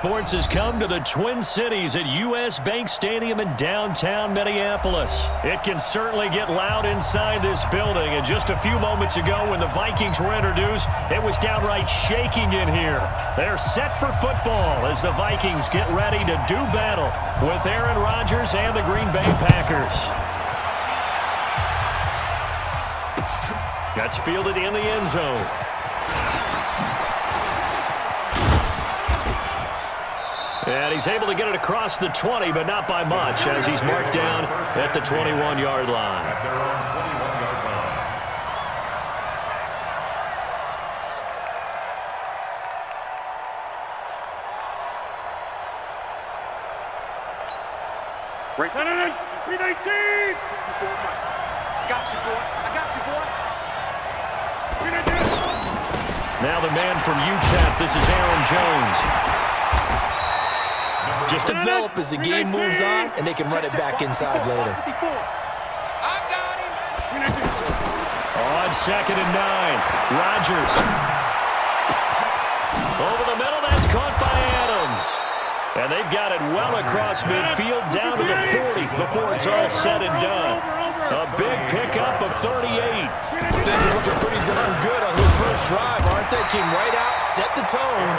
Sports has come to the Twin Cities at U.S. Bank Stadium in downtown Minneapolis. It can certainly get loud inside this building, and just a few moments ago when the Vikings were introduced, it was downright shaking in here. They're set for football as the Vikings get ready to do battle with Aaron Rodgers and the Green Bay Packers. That's fielded in the end zone. And he's able to get it across the 20, but not by much, as he's marked down at the 21-yard line. Right. 319! Got you, boy. I got you, boy. Now the man from UTEP, this is Aaron Jones. Just develop as the game moves on, and they can run it back inside later. On 2nd and 9, Rodgers. Over the middle, that's caught by Adams. And they've got it well across midfield, down to the 40 before it's all said and done. A big pickup of 38. Things are looking pretty darn good on this first drive, aren't they? Came right out, set the tone,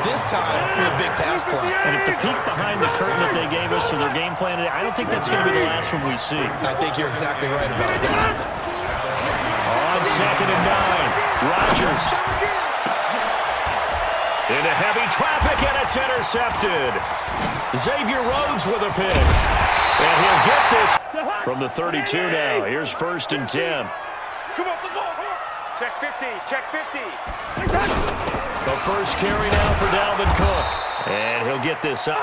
this time with a big pass play. And if the peek behind the curtain that they gave us for their game plan today, I don't think that's going to be the last one we see. I think you're exactly right about that. On 2nd and 9, Rodgers. Into heavy traffic, and it's intercepted. Xavier Rhodes with a pick. And he'll get this from the 32 now. Here's 1st and 10. Come on, the ball. Check 50. Check 50. The first carry now for Dalvin Cook. And he'll get this up.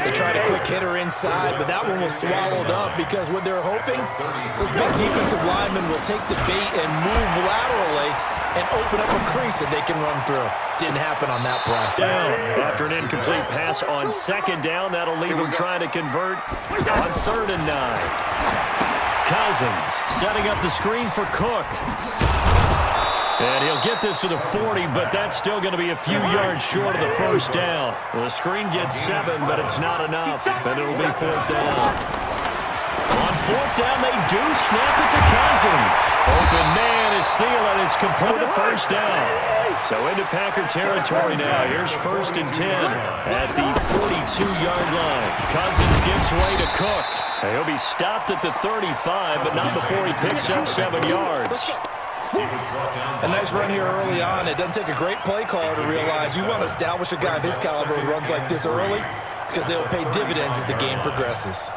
They tried a quick hitter inside, but that one was swallowed up because what they're hoping, those big defensive linemen will take the bait and move laterally and open up a crease that they can run through. Didn't happen on that play. Down after an incomplete pass on 2nd down. That'll leave him trying to convert on 3rd and 9. Cousins setting up the screen for Cook. And he'll get this to the 40, but that's still going to be a few yards short of the first down. The screen gets 7, but it's not enough, and it'll be 4th down. On 4th down, they do snap it to Cousins. Open man is Thielen. It's complete to first down. So into Packer territory now. Here's 1st and 10 at the 42-yard line. Cousins gives way to Cook. He'll be stopped at the 35, but not before he picks up 7 yards. A nice run here early on. It doesn't take a great play caller to realize you want to establish a guy of his caliber who runs like this early because they'll pay dividends as the game progresses.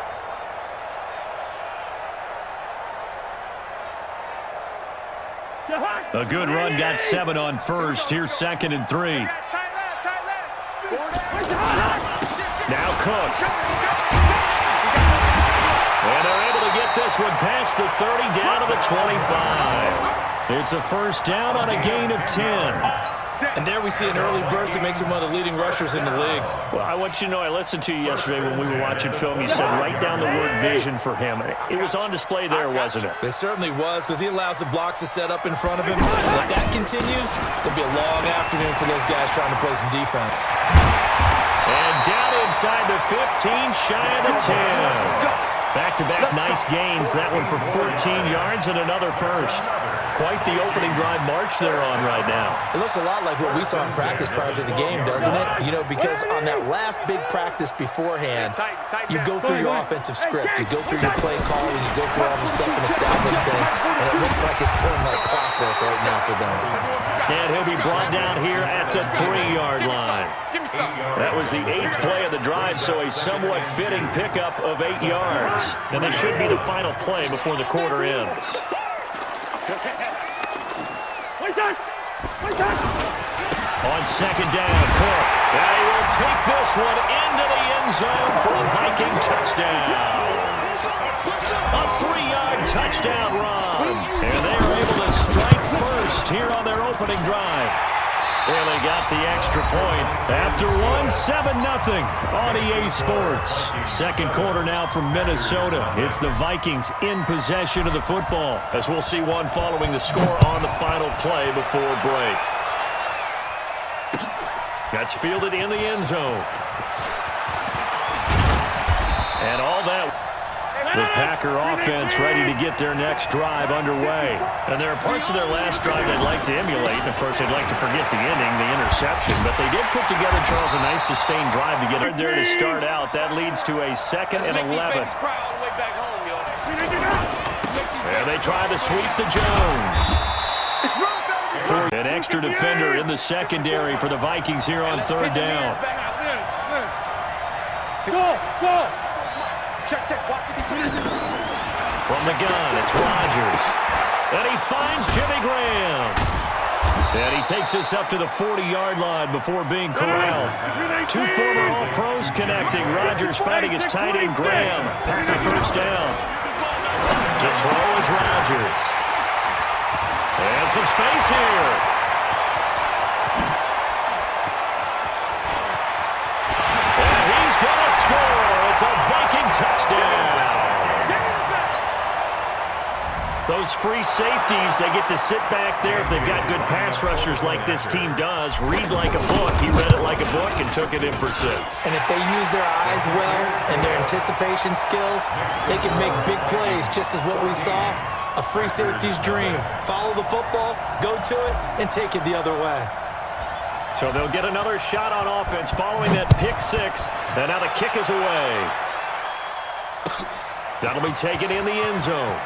A good run, got 7 on 1st. Here's 2nd and 3. Now Cook. And they're able to get this one past the 30, down to the 25. It's a first down on a gain of 10. And there we see an early burst that makes him one of the leading rushers in the league. Well, I want you to know, I listened to you yesterday when we were watching film. You said write down the word vision for him. It was on display there, wasn't it? It certainly was, because he allows the blocks to set up in front of him. If that continues, there'll be a long afternoon for those guys trying to play some defense. And down inside the 15, shy of the 10. Back-to-back nice gains. That one for 14 yards and another first. Quite the opening drive march they're on right now. It looks a lot like what we saw in practice prior to the game, doesn't it? You know, because on that last big practice beforehand, you go through your offensive script. You go through your play call, and you go through all the stuff and establish things, and it looks like it's going like clockwork right now for them. And he'll be brought down here at the 3-yard line. That was the 8th play of the drive, so a somewhat fitting pickup of 8 yards. And this should be the final play before the quarter ends. On 2nd down, Cook. And he will take this one into the end zone for a Viking touchdown. A 3-yard touchdown run. And they are able to strike first here on their opening drive. Well, they got the extra point. After one, 7-0 on EA Sports. Second quarter now from Minnesota. It's the Vikings in possession of the football, as we'll see one following the score on the final play before break. That's fielded in the end zone. And all that. The Packer offense ready to get their next drive underway. And there are parts of their last drive they'd like to emulate. And, of course, they'd like to forget the ending, the interception. But they did put together, Charles, a nice sustained drive to get it there to start out. That leads to a 2nd and 11. And they try to sweep to Jones. An extra defender in the secondary for the Vikings here on 3rd down. Go! Check. From the gun, it's Rodgers. And he finds Jimmy Graham. And he takes us up to the 40-yard line before being corralled. 2 former All-Pros connecting. Rodgers fighting his tight end Graham. Packer 1st down. To throw is Rodgers. And some space here. And he's going to score. It's a Viking touchdown. Those free safeties, they get to sit back there if they've got good pass rushers like this team does. Read like a book. He read it like a book and took it in for 6. And if they use their eyes well and their anticipation skills, they can make big plays, just as what we saw. A free safety's dream. Follow the football, go to it, and take it the other way. So they'll get another shot on offense following that pick 6. And now the kick is away. That'll be taken in the end zone.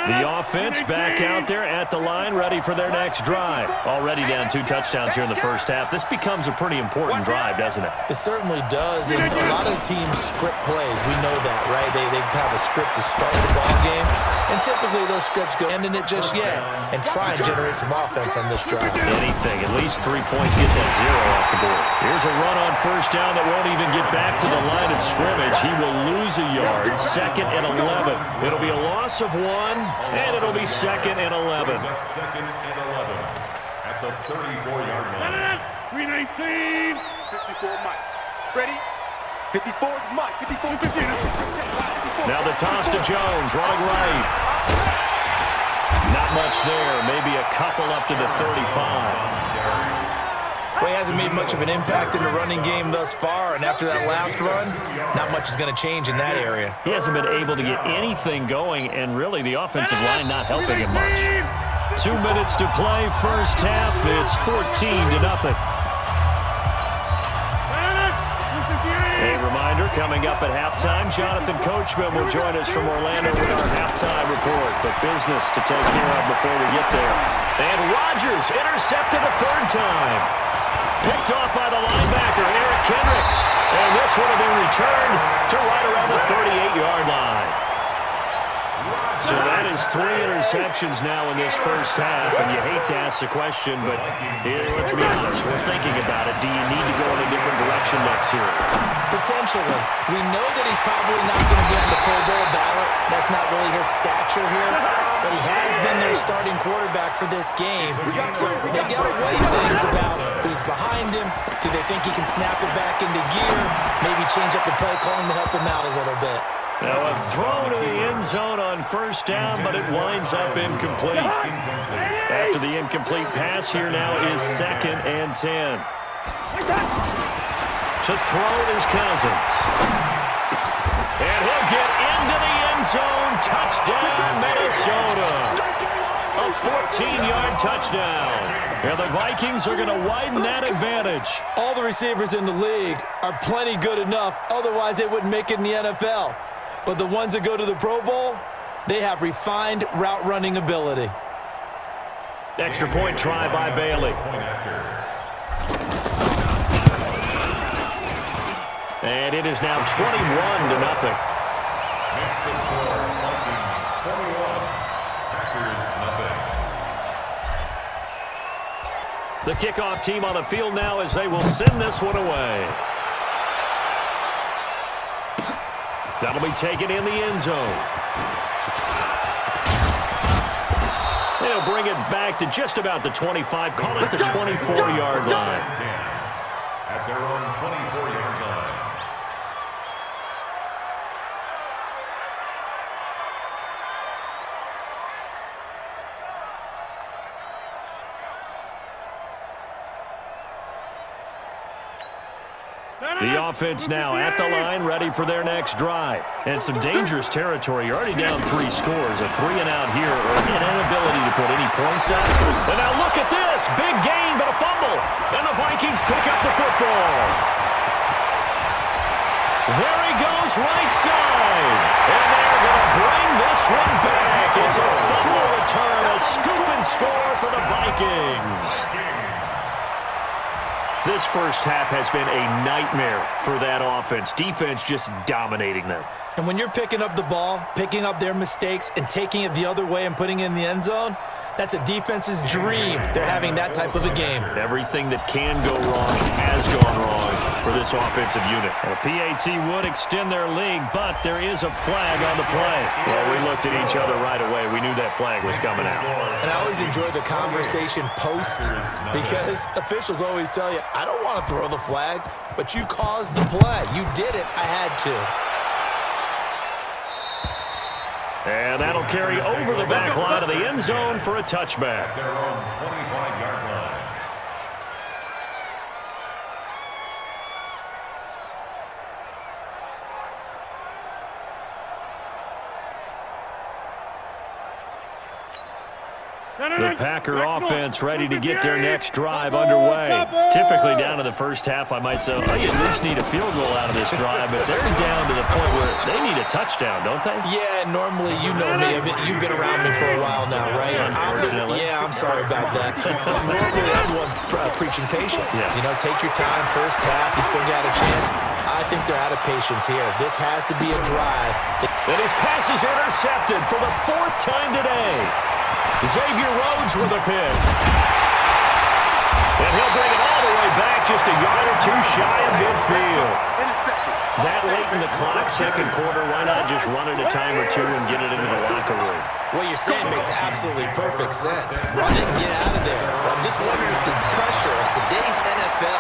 The offense back out there at the line, ready for their next drive. Already down 2 touchdowns here in the first half. This becomes a pretty important drive, doesn't it? It certainly does, and a lot of teams script plays. We know that, right? They have a script to start the ball game, and typically those scripts go ending it just yet and try and generate some offense on this drive. Anything, at least 3 points, get that 0 off the board. Here's a run on 1st down that won't even get back to the line of scrimmage. He will lose a yard. 2nd and 11. It'll be a loss of 1. And it'll be 2nd and 11. 2nd and 11 at the 34-yard line. 319. 54 Mike. Ready? 54 is Mike. 54 is Now the toss to Jones, running right. Not much there. Maybe a couple up to the 35. Well, he hasn't made much of an impact in the running game thus far, and after that last run, not much is going to change in that area. He hasn't been able to get anything going, and really the offensive line not helping him much. 2 minutes to play, first half. It's 14-0. A reminder, coming up at halftime, Jonathan Coachman will join us from Orlando with our halftime report. But business to take care of before we get there. And Rodgers intercepted a 3rd time. Picked off by the linebacker, Eric Kendricks. And this would have been returned to right around the 38-yard line. So that is 3 interceptions now in this first half. And you hate to ask the question, but here, let's be honest, we're thinking about it. Do you need to go in a different direction next series? Potentially. We know that he's probably not going to be on the Pro Bowl ballot. That's not really his stature here. But he has been their starting quarterback for this game. So they got to weigh things about who's behind him. Do they think he can snap it back into gear? Maybe change up the play calling to help him out a little bit. Now a throw to the end zone on 1st down, but it winds up incomplete. After the incomplete pass, here now is 2nd and 10. To throw is Cousins. And he'll get into the end zone. Touchdown, Minnesota. A 14-yard touchdown. And the Vikings are going to widen that advantage. All the receivers in the league are plenty good enough. Otherwise, they wouldn't make it in the NFL. But the ones that go to the Pro Bowl, they have refined route running ability. Extra point try by Bailey. And it is now 21-0. Makes the score Vikings 21, Packers nothing. The kickoff team on the field now as they will send this one away. That'll be taken in the end zone. They'll bring it back to just about the 25, call it the 24-yard line. At their own 24-yard line. The offense now at the line, ready for their next drive. And some dangerous territory. You're already down 3 scores. A 3-and-out here, or an inability to put any points up. And now look at this. Big gain, but a fumble. And the Vikings pick up the football. There he goes, right side. And they're going to bring this one back. It's a fumble return, a scoop and score for the Vikings. This first half has been a nightmare for that offense. Defense just dominating them. And when you're picking up the ball, picking up their mistakes, and taking it the other way and putting it in the end zone, that's a defense's dream. They're having that type of a game. Everything that can go wrong has gone wrong for this offensive unit. A PAT would extend their lead, but there is a flag on the play. Well, we looked at each other right away. We knew that flag was coming out. And I always enjoy the conversation post because officials always tell you, I don't want to throw the flag, but you caused the play. You did it. I had to. And that'll carry over the back line of the end zone for a touchback. Their own 25-yard line. The Packer offense ready to get their next drive underway. Typically down to the first half, I might say, oh, you at least need a field goal out of this drive, but they're down to the point where they need a touchdown, don't they? Yeah, normally, you know me. You've been around me for a while now, right? Unfortunately. I'm sorry about that. Normally, I'm the one preaching patience. Yeah. You know, take your time, first half, you still got a chance. I think they're out of patience here. This has to be a drive. And his pass is intercepted for the 4th time today. Xavier Rhodes with a pick. And he'll bring it all the way back just a yard or two shy of midfield. That late in the clock, second quarter, why not just run it a time or two and get it into the locker room? What you're saying makes absolutely perfect sense. Run it and get out of there. But I'm just wondering if the pressure of today's NFL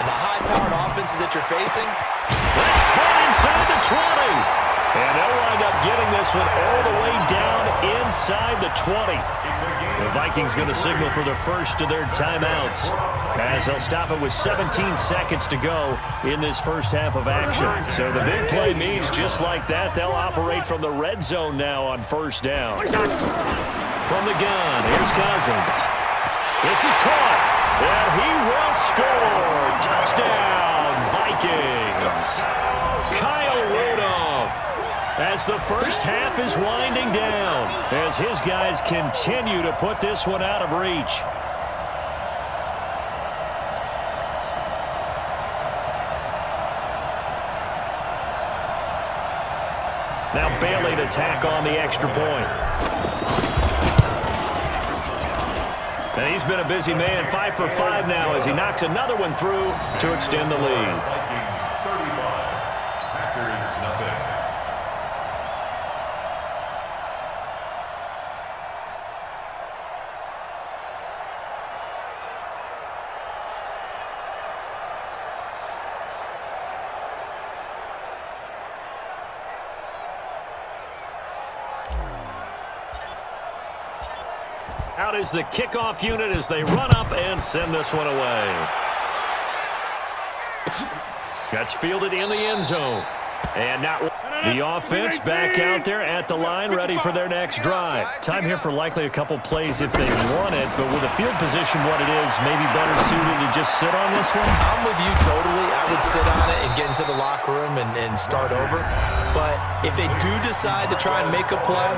and the high-powered offenses that you're facing. That's caught inside the 20. And they'll wind up getting this one all the way down inside the 20. The Vikings going to signal for the first of their timeouts as they'll stop it with 17 seconds to go in this first half of action. So the big play means just like that, they'll operate from the red zone now on first down. From the gun, here's Cousins. This is caught, and he will score. Touchdown, Vikings. Kyle Rudolph. As the first half is winding down, as his guys continue to put this one out of reach. Now Bailey to tack on the extra point. And he's been a busy man, 5 for 5 now as he knocks another one through to extend the lead. Vikings 35, Packers nothing. Out is the kickoff unit as they run up and send this one away. That's fielded in the end zone. And now the offense back out there at the line, ready for their next drive. Time here for likely a couple plays if they want it, but with the field position what it is, maybe better suited to just sit on this one? I'm with you totally. I would sit on it and get into the locker room and start over. But if they do decide to try and make a play,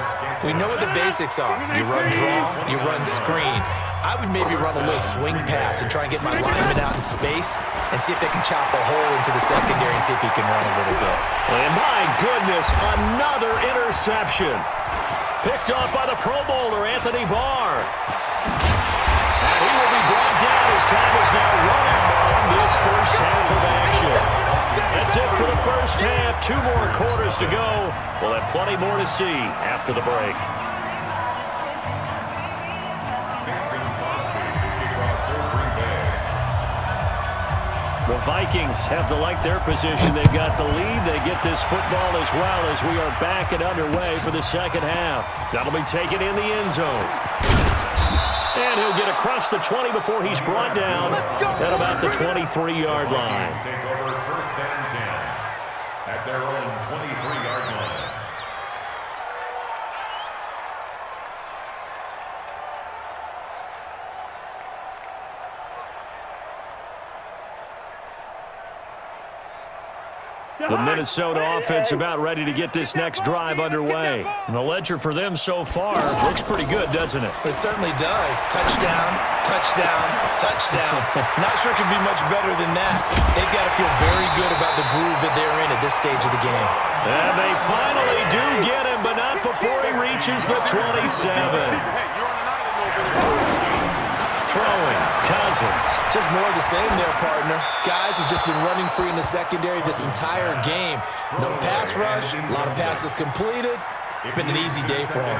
we know what the basics are. You run draw, you run screen. I would maybe run a little swing pass and try and get my lineman out in space and see if they can chop a hole into the secondary and see if he can run a little bit. And my goodness, another interception. Picked off by the Pro Bowler, Anthony Barr. And he will be brought down as time is now run out on this first half of action. That's it for the first half. 2 more quarters to go. We'll have plenty more to see after the break. The Vikings have to like their position. They've got the lead. They get this football as well as we are back and underway for the second half. That'll be taken in the end zone. And And he'll get across the 20 before he's brought down at about the 23-yard line. Take over 1st and 10 at their own 23-yard line. The Minnesota offense about ready to get this next drive underway. And the ledger for them so far looks pretty good, doesn't it? It certainly does. Touchdown, touchdown, touchdown. Not sure it can be much better than that. They've got to feel very good about the groove that they're in at this stage of the game. And they finally do get him, but not before he reaches the 27. Throwing, Cousins. Just more of the same there, partner. Guys have just been running free in the secondary this entire game. No pass rush, a lot of passes completed. Been an easy day for him.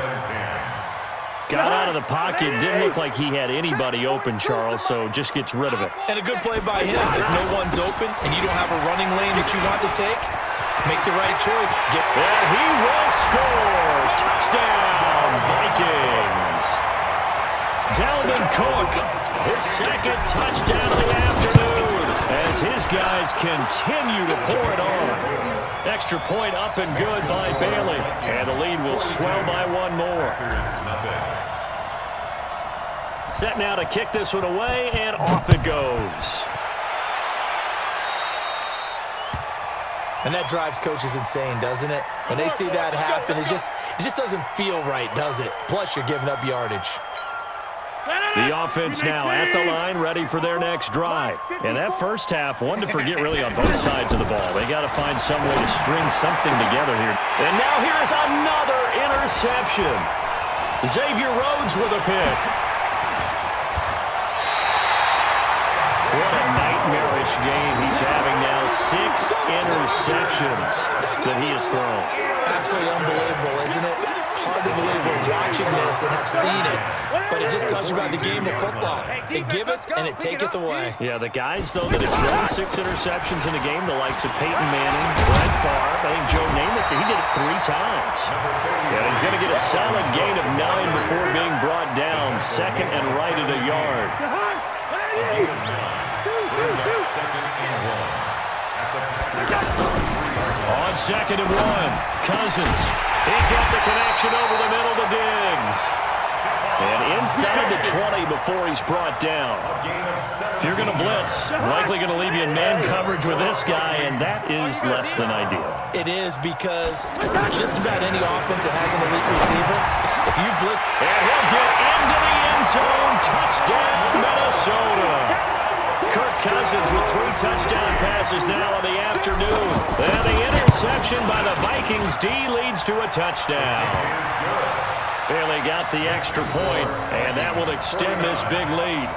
Got out of the pocket. Didn't look like he had anybody open, Charles, so just gets rid of it. And a good play by him. If no one's open and you don't have a running lane that you want to take, make the right choice. And he will score. Touchdown, Vikings. Dalvin Cook, his second touchdown of the afternoon as his guys continue to pour it on. Extra point up and good by Bailey. And the lead will swell by one more. Set now to kick this one away, and off it goes. And that drives coaches insane, doesn't it? When they see that happen, it just doesn't feel right, does it? Plus, you're giving up yardage. The offense now at the line, ready for their next drive. And that first half, one to forget really on both sides of the ball. They got to find some way to string something together here. And now here's another interception. Xavier Rhodes with a pick. What a nightmarish game he's having now. 6 interceptions that he has thrown. Absolutely unbelievable, isn't it? Hard to believe we're watching this and have seen it. But it just tells you about the game of football. It giveth and it taketh away. Yeah, the guys, though, that have thrown 6 interceptions in a game, the likes of Peyton Manning, Brett Favre, I think Joe Namath, he did it 3 times. Yeah, he's going to get a solid gain of 9 before being brought down. Second and right at a yard. On 2nd and 1, Cousins. He's got the connection over the middle to Diggs. And inside the 20 before he's brought down. If you're going to blitz, likely going to leave you in man coverage with this guy, and that is less than ideal. It is because just about any offense that has an elite receiver, if you blitz... And he'll get into the end zone. Touchdown, Minnesota. Kirk Cousins with 3 touchdown passes now in the afternoon. And the interception by the Vikings D leads to a touchdown. Bailey got the extra point, and that will extend this big lead.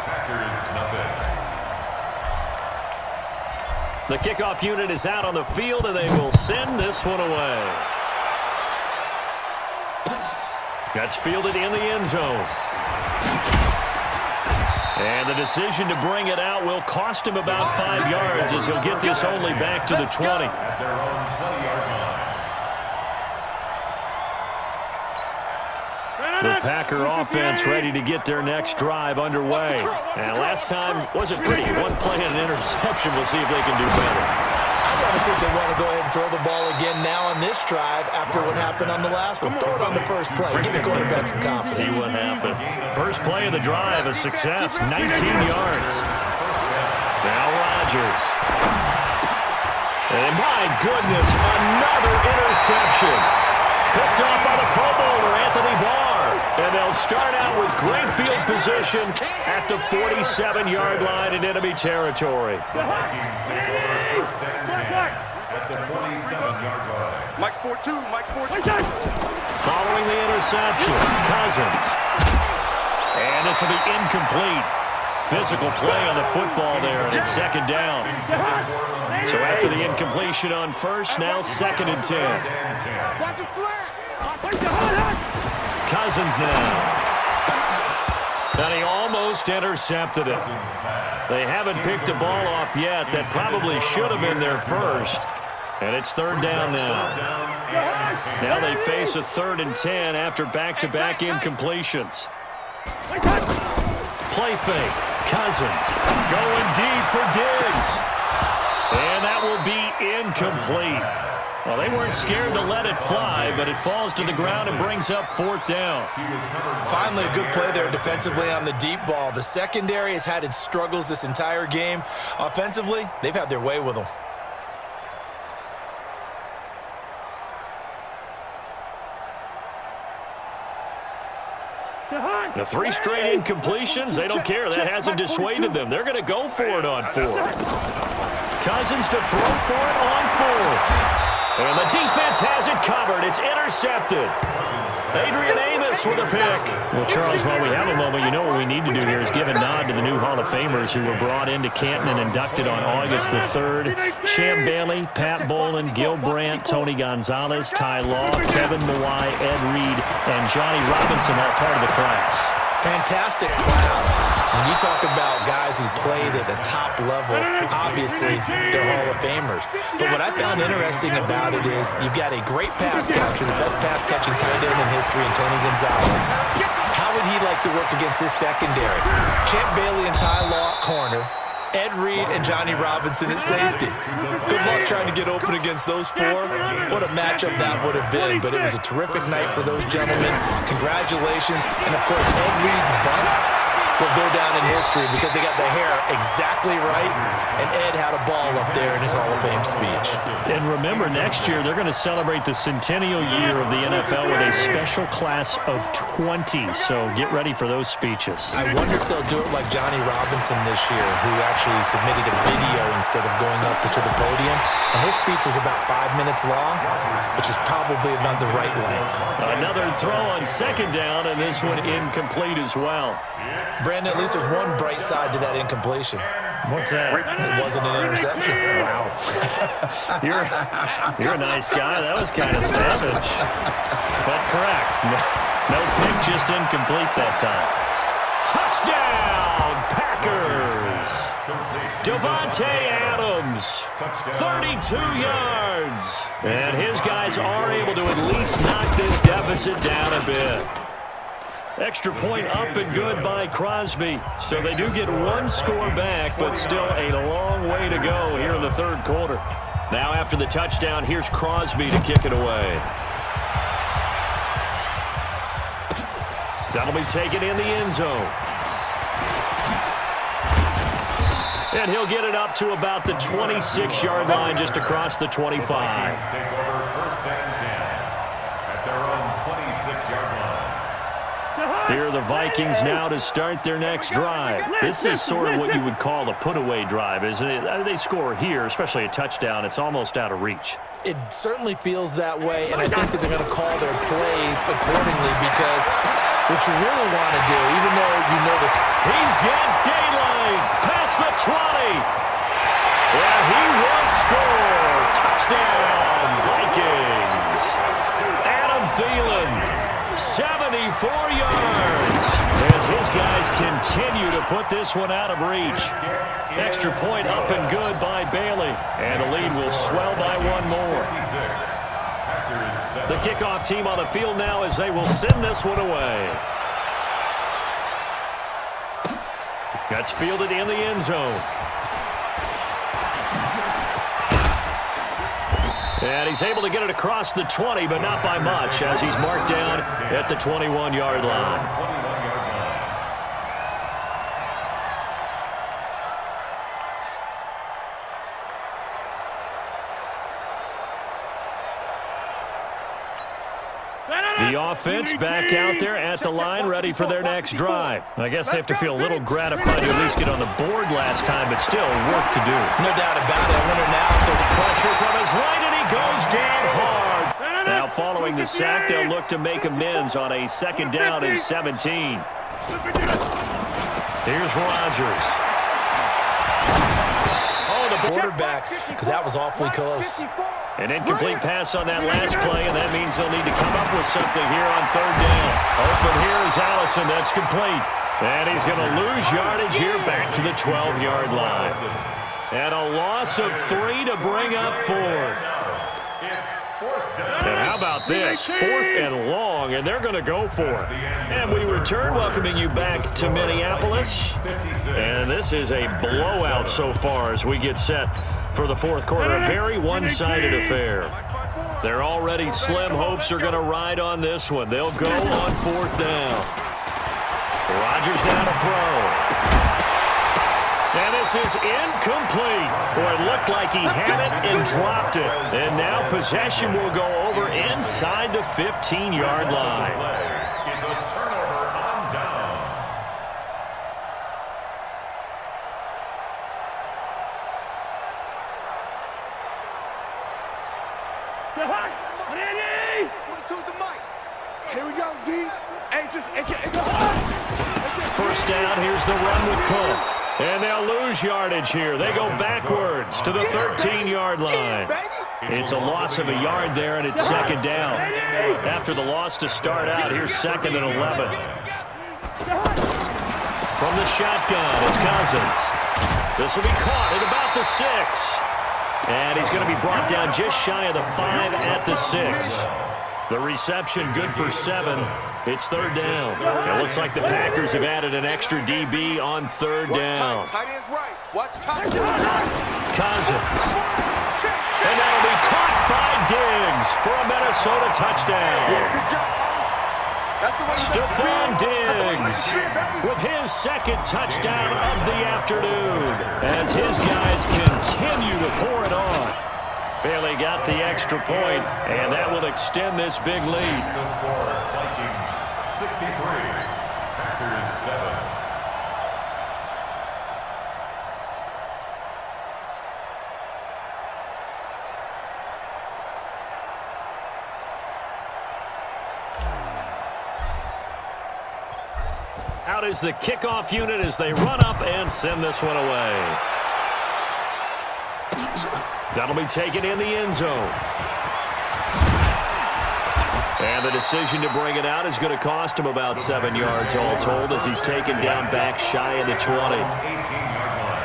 The kickoff unit is out on the field, and they will send this one away. That's fielded in the end zone. And the decision to bring it out will cost him about 5 yards as he'll get this only back to the 20. The Packer offense ready to get their next drive underway. And last time wasn't pretty. One play and an interception. We'll see if they can do better. I want to see if they want to go ahead and throw the ball again now on this drive after what happened on the last one. Throw it on the first play. Give the quarterback some confidence. See what happens. First play of the drive, a success. 19 yards. Now Rodgers. And my goodness, another interception. Picked off by the Pro Bowler, Anthony Barr. And they'll start out with great field position at the 47-yard line in enemy territory. At the 47-yard line. Mike's 4-2, Mike's 4-2. Following the interception, Cousins. And this will be incomplete. Physical play on the football there, and it's 2nd down. So after the incompletion on first, now 2nd and 10. Cousins now. And he almost intercepted it. They haven't picked a ball off yet. That probably should have been their first. And it's 3rd down now. Now they face a 3rd and 10 after back-to-back incompletions. play fake. Cousins going deep for Diggs. And that will be incomplete. Well, they weren't scared to let it fly, but it falls to the ground and brings up 4th down. Finally, a good play there defensively on the deep ball. The secondary has had its struggles this entire game. Offensively, they've had their way with them. The 3 straight incompletions, they don't care. That hasn't dissuaded them. They're going to go for it on 4th. Cousins to throw for it on 4th. And the defense has it covered. It's intercepted. Adrian Amos with a pick. Well, Charles, while we have a moment, you know what we need to do here is give a nod to the new Hall of Famers who were brought into Canton and inducted on August the 3rd. Champ Bailey, Pat Bolin, Gil Brandt, Tony Gonzalez, Ty Law, Kevin Mawai, Ed Reed, and Johnny Robinson, all part of the class. Fantastic class. When you talk about guys who played at a top level, obviously they're Hall of Famers. But what I found interesting about it is you've got a great pass catcher, the best pass-catching tight end in history, in Tony Gonzalez. How would he like to work against this secondary? Champ Bailey and Ty Law at corner. Ed Reed and Johnny Robinson at safety. Good luck trying to get open against those 4. What a matchup that would have been. But it was a terrific night for those gentlemen. Congratulations. And, of course, Ed Reed's bust will go down in history because they got the hair exactly right, and Ed had a ball up there in his Hall of Fame speech. And remember, next year they're going to celebrate the centennial year of the NFL with a special class of 20, so get ready for those speeches. I wonder if they'll do it like Johnny Robinson this year, who actually submitted a video instead of going up to the podium, and his speech was about 5 minutes long, which is probably about the right length. Another throw on 2nd down, and this one incomplete as well. Brandon, at least there's one bright side to that incompletion. What's that? It wasn't an interception. Wow. You're a nice guy. That was kind of savage. But correct. No pick, just incomplete that time. Touchdown, Packers. Devontae Adams, 32 yards. And his guys are able to at least knock this deficit down a bit. Extra point up and good by Crosby. So they do get 1 score back, but still a long way to go here in the 3rd quarter. Now after the touchdown, here's Crosby to kick it away. That'll be taken in the end zone. And he'll get it up to about the 26-yard line, just across the 25. Take over 1st and 10 at their own 26-yard line. Here are the Vikings now to start their next drive. This is sort of what you would call a put-away drive, isn't it? They score here, especially a touchdown. It's almost out of reach. It certainly feels that way, and I think that they're going to call their plays accordingly because what you really want to do, even though you know this. He's got daylight past the 20. And he will score. Touchdown, Vikings. Adam Thielen, 74 yards as his guys continue to put this one out of reach. Extra point up and good by Bailey, and the lead will swell by 1 more. The kickoff team on the field now as they will send this one away. That's fielded in the end zone. And he's able to get it across the 20, but not by much, as he's marked down at the 21-yard line. The offense back out there at the line, ready for their next drive. I guess they have to feel a little gratified to at least get on the board last time, but still work to do. No doubt about it. I wonder now if there's pressure from his right, and he goes down hard. Now, following the sack, they'll look to make amends on a 2nd down and 17. Here's Rodgers. Oh, the quarterback, because that was awfully close. An incomplete pass on that last play, and that means they'll need to come up with something here on 3rd down. Open here is Allison. That's complete. And he's going to lose yardage here back to the 12-yard line. And a loss of 3 to bring up 4. It's 4th And how about this? 4th and long, and they're going to go for it. And we return, welcoming you back to Minneapolis. And this is a blowout so far as we get set for the 4th quarter. A very one-sided affair. Their already slim hopes are going to ride on this one. They'll go on 4th down. Rodgers now to throw. And this is incomplete. Boy, it looked like he had it and dropped it. And now possession will go over inside the 15-yard line. Is a turnover on downs. Here we go, D. First down, here's the run with Cook. And they'll lose yardage here. They go backwards to the 13-yard line. It's a loss of a yard there, and it's 2nd down. After the loss to start out, here's 2nd and 11. From the shotgun, it's Cousins. This will be caught at about the 6. And he's going to be brought down just shy of the 5 at the 6. The reception good for 7. It's 3rd down. It looks like the Packers have added an extra DB on 3rd down. Tight end's right. Watch tight. Cousins. And that'll be caught by Diggs for a Minnesota touchdown. Stephon Diggs with his 2nd touchdown of the afternoon as his guys continue to pour it on. Bailey got the extra point, and that will extend this big lead. The score, Vikings 63, Packers 7. Out is the kickoff unit as they run up and send this one away. That'll be taken in the end zone. And the decision to bring it out is going to cost him about 7 yards all told as he's taken down back shy of the 20. 18-yard line.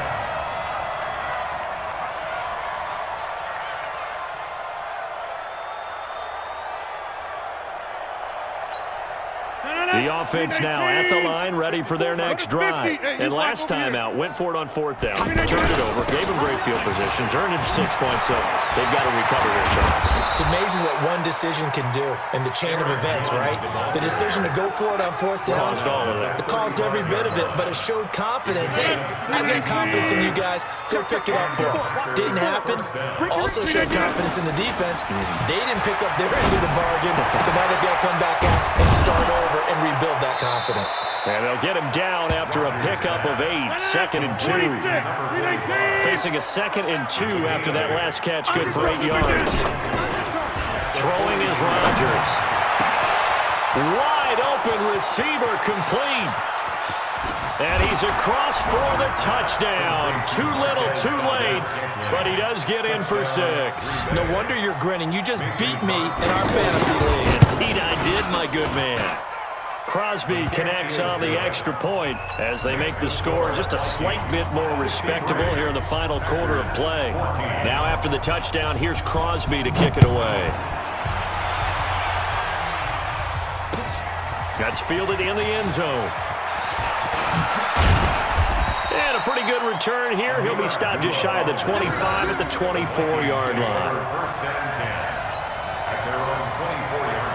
The offense now at the line, ready for their next drive. And last time out, went for it on 4th down, turned it over, gave them great field position, turned it to 6 points, so they've got to recover here, Charles. It's amazing what one decision can do in the chain of events, right? The decision to go for it on 4th down. Caused all of it. It caused every bit of it, but it showed confidence. Hey, I've got confidence in you guys. Go pick it up for them. Didn't happen. Also showed confidence in the defense. They didn't pick up their end of the bargain, so now they've got to come back out and start over and rebuild that confidence. And they'll get him down after a pickup of 8, 2nd and 2. Facing a 2nd and 2 after that last catch, good for 8 yards. Throwing is Rodgers. Wide open receiver complete. And he's across for the touchdown. Too little, too late, but he does get in for 6. No wonder you're grinning. You just beat me in our fantasy league. Indeed I did, my good man. Crosby connects on the extra point as they make the score just a slight bit more respectable here in the final quarter of play. Now after the touchdown, here's Crosby to kick it away. That's fielded in the end zone. And a pretty good return here. He'll be stopped just shy of the 25 at the 24-yard line. First and 10 at their own 24-yard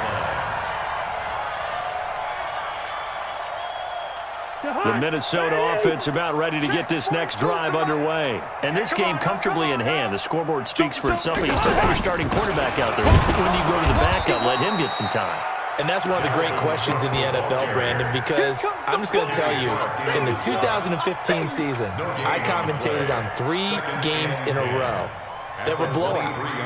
line. The Minnesota offense about ready to get this next drive underway. And this game comfortably in hand. The scoreboard speaks for itself. You still got your starting quarterback out there. When you go to the backup, let him get some time. And that's one of the great questions in the NFL, Brandon, because I'm just going to tell you, in the 2015 season, I commentated on 3 games in a row that were blowouts.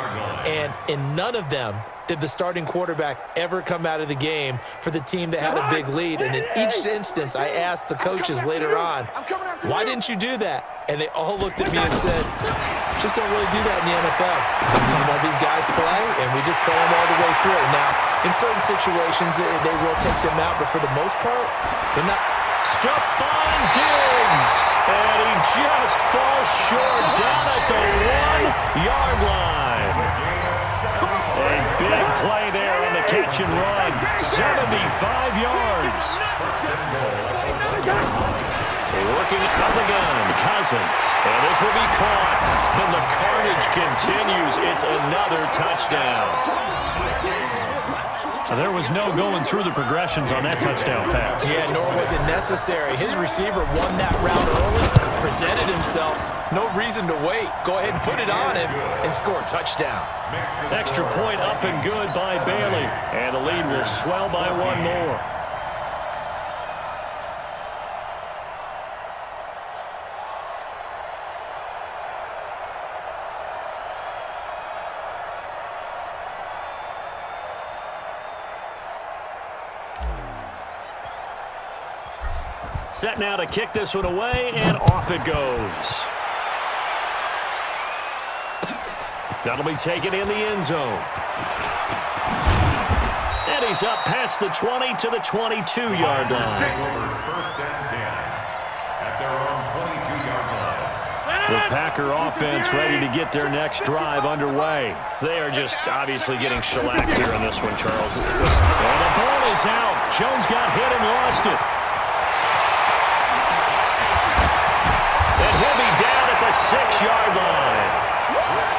And in none of them did the starting quarterback ever come out of the game for the team that had a big lead. And in each instance, I asked the coaches later on, why didn't you do that? And they all looked at me and said, just don't really do that in the NFL. You know, these guys play, and we just play them all the way through. Now, in certain situations, they will take them out, but for the most part, they're not. Stephon Diggs, and he just falls short down at the 1-yard line. A big catch and run. 75 yards. Working out of the gun, Cousins. And this will be caught. And the carnage continues. It's another touchdown. So there was no going through the progressions on that touchdown pass. Yeah, nor was it necessary. His receiver won that route early, presented himself. No reason to wait. Go ahead and put it on him and score a touchdown. Extra point up and good by Bailey. And the lead will swell by one more. Set now to kick this one away, and off it goes. That'll be taken in the end zone. And he's up past the 20 to the 22-yard line. First and 10 at their own 22-yard line. The Packer offense ready to get their next drive underway. They are just obviously getting shellacked here in this one, Charles. And the ball is out. Jones got hit and lost it. And he'll be down at the 6-yard line.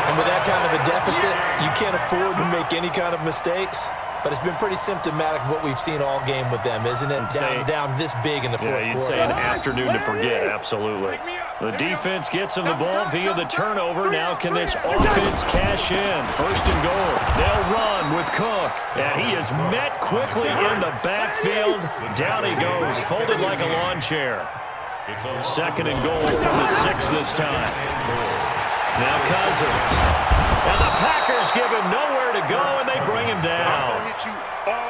And with that kind of a deficit, you can't afford to make any kind of mistakes. But it's been pretty symptomatic of what we've seen all game with them, isn't it? Down this big in the fourth quarter. Yeah, you'd say an afternoon to forget, absolutely. The defense gets him the ball via the turnover. Now can this offense cash in? First and goal. They'll run with Cook. And he is met quickly in the backfield. Down he goes, folded like a lawn chair. Second and goal from the 6 this time. Now Cousins. And the Packers give him nowhere to go, and they bring him down.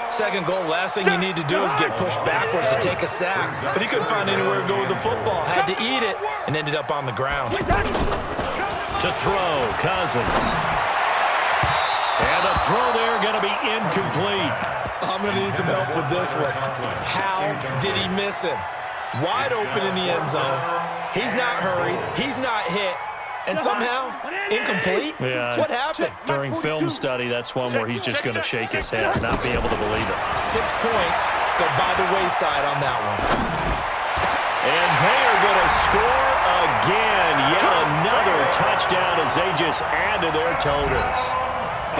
Second goal, last thing you need to do is get pushed backwards to take a sack. But he couldn't find anywhere to go with the football. Had to eat it and ended up on the ground. To throw, Cousins. And the throw there going to be incomplete. I'm going to need some help with this one. How did he miss him? Wide open in the end zone. He's not hurried. He's not hit. And somehow, incomplete? Yeah. What happened? During film study, that's one where he's just going to shake his head, not be able to believe it. 6 points go by the wayside on that one. And they are going to score again. Yet another touchdown as they just add to their totals.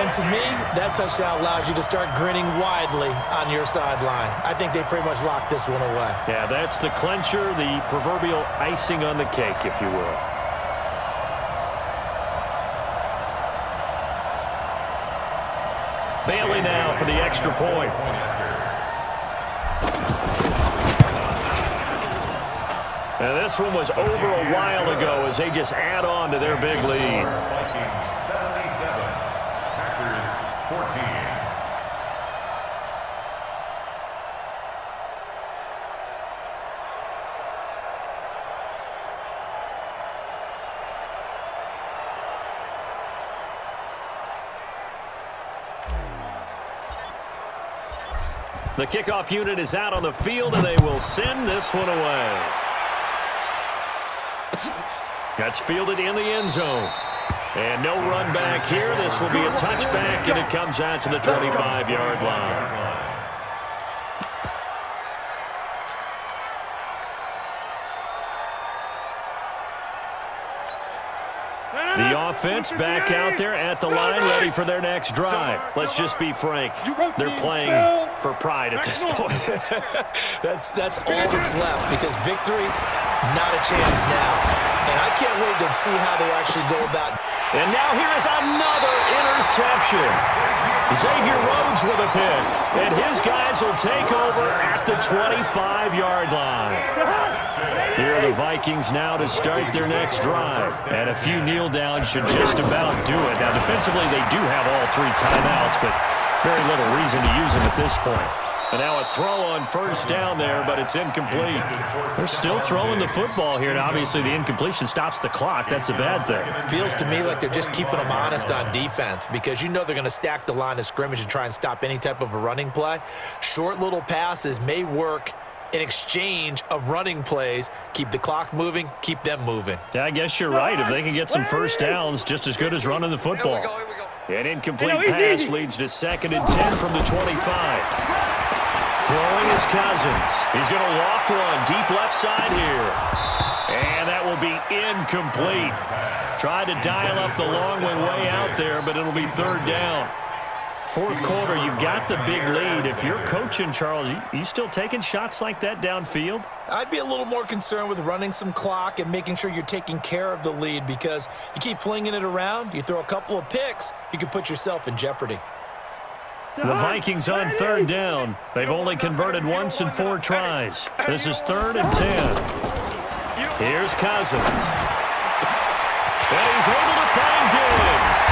And to me, that touchdown allows you to start grinning widely on your sideline. I think they pretty much locked this one away. Yeah, that's the clincher, the proverbial icing on the cake, if you will. Bailey now for the extra point. And this one was over a while ago as they just add on to their big lead. Vikings 77, Packers 14. The kickoff unit is out on the field, and they will send this one away. That's fielded in the end zone. And no run back here. This will be a touchback, and it comes out to the 25-yard line. The offense back out there at the line, ready for their next drive. Let's just be frank. They're playing for pride at this point. That's all that's left, because victory, not a chance now. And I can't wait to see how they actually go about. And now here is another interception. Xavier Rhodes with a pick. And his guys will take over at the 25-yard line. Here are the Vikings now to start their next drive. And a few kneel downs should just about do it. Now, defensively, they do have all 3 timeouts, but very little reason to use them at this point. And now a throw on first down there, but it's incomplete. They're still throwing the football here, and obviously the incompletion stops the clock. That's a bad thing. Feels to me like they're just keeping them honest on defense, because you know they're going to stack the line of scrimmage and try and stop any type of a running play. Short little passes may work in exchange of running plays. Keep the clock moving, keep them moving. Yeah, I guess you're right. If they can get some first downs, just as good as running the football. Here we go. An incomplete pass leads to 2nd and 10 from the 25. Throwing is Cousins. He's going to loft one deep left side here. And that will be incomplete. Tried to dial up the long way out there, but it'll be 3rd down. 4th quarter, you've got the big lead. If you're coaching, Charles, you still taking shots like that downfield? I'd be a little more concerned with running some clock and making sure you're taking care of the lead, because you keep flinging it around, you throw a couple of picks, you can put yourself in jeopardy. The Vikings on 3rd down. They've only converted once in 4 tries. This is 3rd and 10. Here's Cousins. And he's able to find Diggs.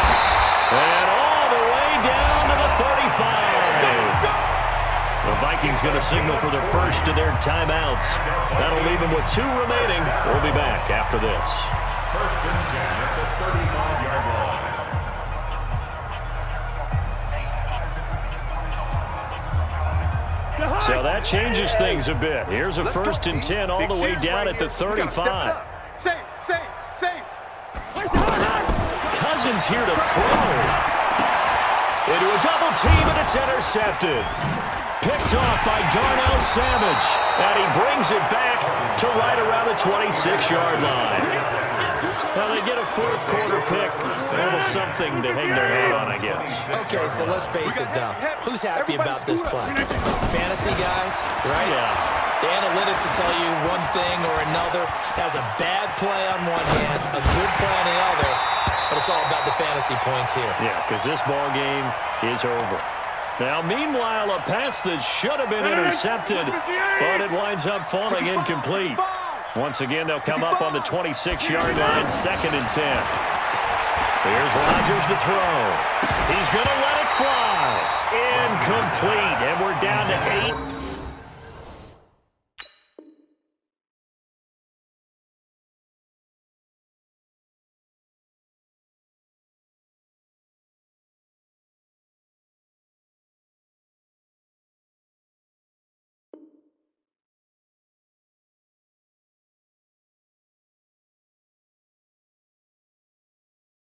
And all the way down to the 35. The Vikings going to signal for the first of their timeouts. That'll leave them with 2 remaining. We'll be back after this. 1st and 10 at the 35-yard line. So that changes things a bit. Here's a 1st and 10 all the way down at the 35. Save. Cousins here to throw. Into a double team, and it's intercepted. Picked off by Darnell Savage. And he brings it back to right around the 26-yard line. Now they get a 4th quarter pick. A little something to hang their hat on, I guess. Okay, so let's face it, though. Who's happy about this play? Fantasy guys, right? Yeah. The analytics will tell you one thing or another. Has a bad play on one hand, a good play on the other, but it's all about the fantasy points here. Yeah, because this ball game is over. Now, meanwhile, a pass that should have been intercepted, but it winds up falling incomplete. Once again, they'll come up on the 26-yard line, 2nd and 10. Here's Rodgers to throw. He's going to let it fly. Incomplete. And we're